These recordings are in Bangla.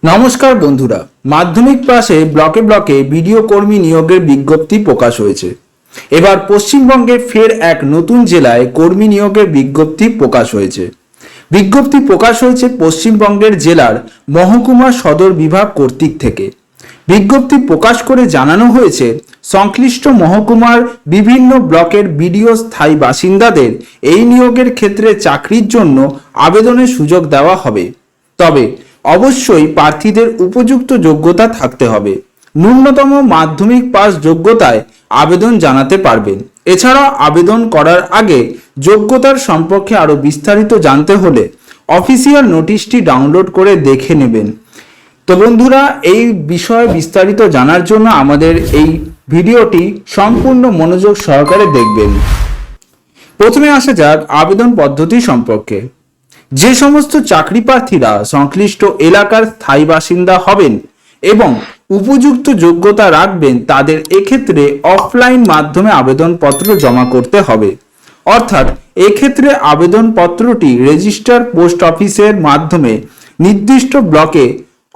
নমস্কার বন্ধুরা, মাধ্যমিক পাশে ব্লকে ব্লকে বিডিও কর্মী নিয়োগের বিজ্ঞপ্তি প্রকাশ হয়েছে। এবার পশ্চিমবঙ্গে ফের এক নতুন জেলায় কর্মী নিয়োগের বিজ্ঞপ্তি প্রকাশ হয়েছে। বিজ্ঞপ্তি প্রকাশ হয়েছে পশ্চিমবঙ্গের জেলার মহকুমা সদর বিভাগ কর্তৃক থেকে। বিজ্ঞপ্তি প্রকাশ করে জানানো হয়েছে, সংশ্লিষ্ট মহকুমার বিভিন্ন ব্লকের বিডিও স্থায়ী বাসিন্দাদের এই নিয়োগের ক্ষেত্রে চাকরির জন্য আবেদনের সুযোগ দেওয়া হবে। তবে অবশ্যই প্রার্থীদের উপযুক্ত যোগ্যতা থাকতে হবে। ন্যূনতম মাধ্যমিক পাস যোগ্যতায় আবেদন জানাতে পারবেন। এছাড়া আবেদন করার আগে যোগ্যতার সম্পর্কে আরও বিস্তারিত জানতে হলে অফিসিয়াল নোটিশটি ডাউনলোড করে দেখে নেবেন। তো বন্ধুরা, এই বিষয়ে বিস্তারিত জানার জন্য আমাদের এই ভিডিওটি সম্পূর্ণ মনোযোগ সহকারে দেখবেন। প্রথমে আসা যাক আবেদন পদ্ধতি সম্পর্কে। যে সমস্ত চাকরি প্রার্থীরা সংশ্লিষ্ট এলাকার স্থায়ী বাসিন্দা হবেন এবং উপযুক্ত যোগ্যতা রাখবেন, তাদের এক্ষেত্রে অফলাইন মাধ্যমে আবেদনপত্র জমা করতে হবে। অর্থাৎ এক্ষেত্রে আবেদনপত্রটি রেজিস্টার পোস্ট অফিসের মাধ্যমে নির্দিষ্ট ব্লকে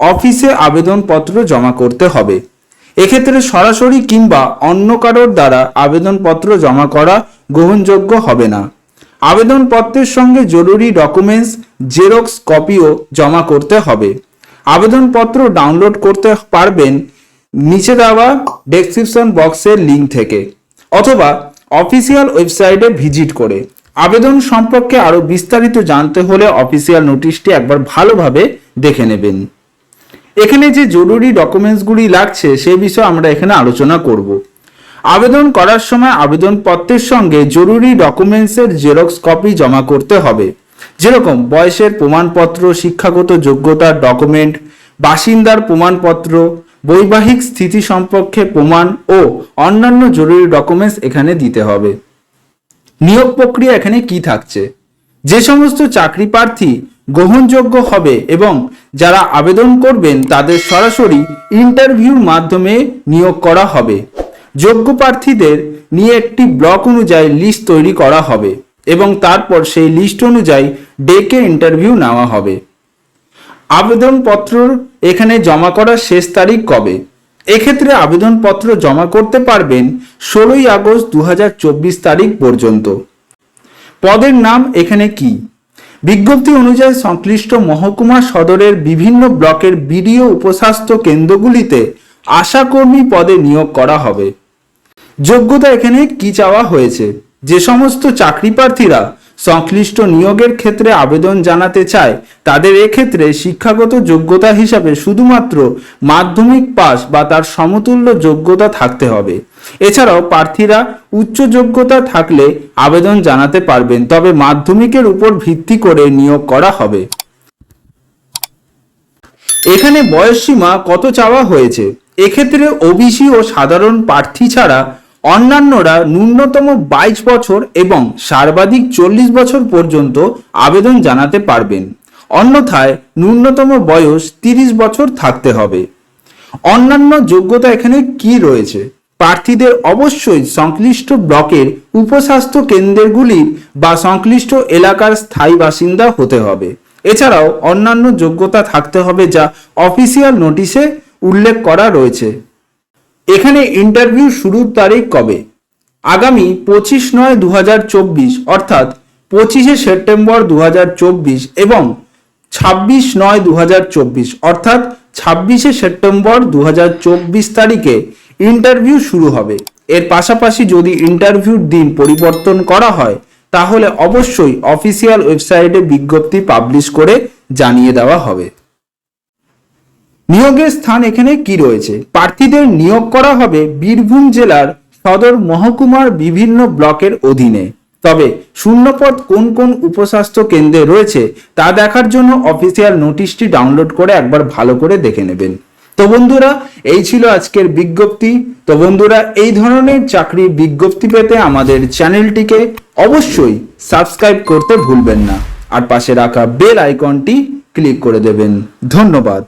অফিসে আবেদনপত্র জমা করতে হবে। এক্ষেত্রে সরাসরি কিংবা অন্য কারোর দ্বারা আবেদনপত্র জমা করা গ্রহণযোগ্য হবে না। আবেদনপত্রের সঙ্গে জরুরি ডকুমেন্টস জেরক্স কপিও জমা করতে হবে। আবেদনপত্র ডাউনলোড করতে পারবেন নিচে দেওয়া ডেসক্রিপশন বক্সের লিঙ্ক থেকে অথবা অফিসিয়াল ওয়েবসাইটে ভিজিট করে। আবেদন সম্পর্কে আরও বিস্তারিত জানতে হলে অফিসিয়াল নোটিশটি একবার ভালোভাবে দেখে নেবেন। এখানে যে জরুরি ডকুমেন্টসগুলি লাগছে সে বিষয়ে আমরা এখানে আলোচনা করব। আবেদন করার সময় আবেদনপত্রের সঙ্গে জরুরি ডকুমেন্টসের জেরক্স কপি জমা করতে হবে, যেরকম বয়সের প্রমাণপত্র, শিক্ষাগত যোগ্যতার ডকুমেন্ট, বাসিন্দার প্রমাণপত্র, বৈবাহিক স্থিতি সম্পর্কে প্রমাণ ও অন্যান্য জরুরি ডকুমেন্টস এখানে দিতে হবে। নিয়োগ প্রক্রিয়া এখানে কি থাকছে? যে সমস্ত চাকরি প্রার্থী গ্রহণযোগ্য হবে এবং যারা আবেদন করবেন তাদের সরাসরি ইন্টারভিউর মাধ্যমে নিয়োগ করা হবে। যোগ্য প্রার্থীদের নিয়ে একটি ব্লক অনুযায়ী লিস্ট তৈরি করা হবে এবং তারপর সেই লিস্ট অনুযায়ী ডেকে ইন্টারভিউ নেওয়া হবে। আবেদনপত্র এখানে জমা করার শেষ তারিখ কবে? এক্ষেত্রে আবেদনপত্র জমা করতে পারবেন 16ই আগস্ট 2024 তারিখ পর্যন্ত। পদের নাম এখানে কি? বিজ্ঞপ্তি অনুযায়ী সংশ্লিষ্ট মহকুমা সদরের বিভিন্ন ব্লকের বিডিও উপস্বাস্থ্য কেন্দ্রগুলিতে আশাকর্মী পদে নিয়োগ করা হবে। যোগ্যতা এখানে কি চাওয়া হয়েছে? যে সমস্ত চাকরি প্রার্থীরা সংশ্লিষ্ট নিয়োগের ক্ষেত্রে আবেদন জানাতে চায় তাদের এক্ষেত্রে শিক্ষাগত যোগ্যতা হিসাবে শুধুমাত্র মাধ্যমিক পাস বা তার সমতুল্য যোগ্যতা থাকতে হবে। এছাড়াও প্রার্থীরা উচ্চ যোগ্যতা থাকলে আবেদন জানাতে পারবেন, তবে মাধ্যমিকের উপর ভিত্তি করে নিয়োগ করা হবে। এখানে বয়সসীমা কত চাওয়া হয়েছে? এক্ষেত্রে ওবিসি ও সাধারণ প্রার্থী ছাড়া অন্যান্যরা ন্যূনতম 22 বছর এবং সর্বাধিক 40 বছর পর্যন্ত আবেদন জানাতে পারবেন। অন্যথায় ন্যূনতম বয়স 30 বছর থাকতে হবে। অন্যান্য যোগ্যতা এখানে কি রয়েছে? প্রার্থীদের অবশ্যই সংশ্লিষ্ট ব্লকের উপস্বাস্থ্য কেন্দ্রগুলির বা সংশ্লিষ্ট এলাকার স্থায়ী বাসিন্দা হতে হবে। এছাড়াও অন্যান্য যোগ্যতা থাকতে হবে যা অফিসিয়াল নোটিশে উল্লেখ করা রয়েছে। এখানে ইন্টারভিউ শুরুর তারিখ কবে? আগামী 25/9/2024 অর্থাৎ 25শে সেপ্টেম্বর 2024 এবং 26/9/2024 অর্থাৎ 26শে সেপ্টেম্বর 2024 তারিখে ইন্টারভিউ শুরু হবে। এর পাশাপাশি যদি ইন্টারভিউর দিন পরিবর্তন করা হয় তাহলে অবশ্যই অফিসিয়াল ওয়েবসাইটে বিজ্ঞপ্তি পাবলিশ করে জানিয়ে দেওয়া হবে। নিয়োগের স্থান এখানে কি রয়েছে? প্রার্থীদের নিয়োগ করা হবে বীরভূম জেলার সদর মহকুমার বিভিন্ন ব্লকের অধীনে। তবে শূন্যপদ কোন কোন উপস্বাস্থ্য কেন্দ্রে রয়েছে তা দেখার জন্য অফিসিয়াল নোটিশটি ডাউনলোড করে একবার ভালো করে দেখে নেবেন। তো বন্ধুরা, এই ছিল আজকের বিজ্ঞপ্তি। তো বন্ধুরা, এই ধরনের চাকরির বিজ্ঞপ্তি পেতে আমাদের চ্যানেলটিকে অবশ্যই সাবস্ক্রাইব করতে ভুলবেন না আর পাশে রাখা বেল আইকনটি ক্লিক করে দেবেন। ধন্যবাদ।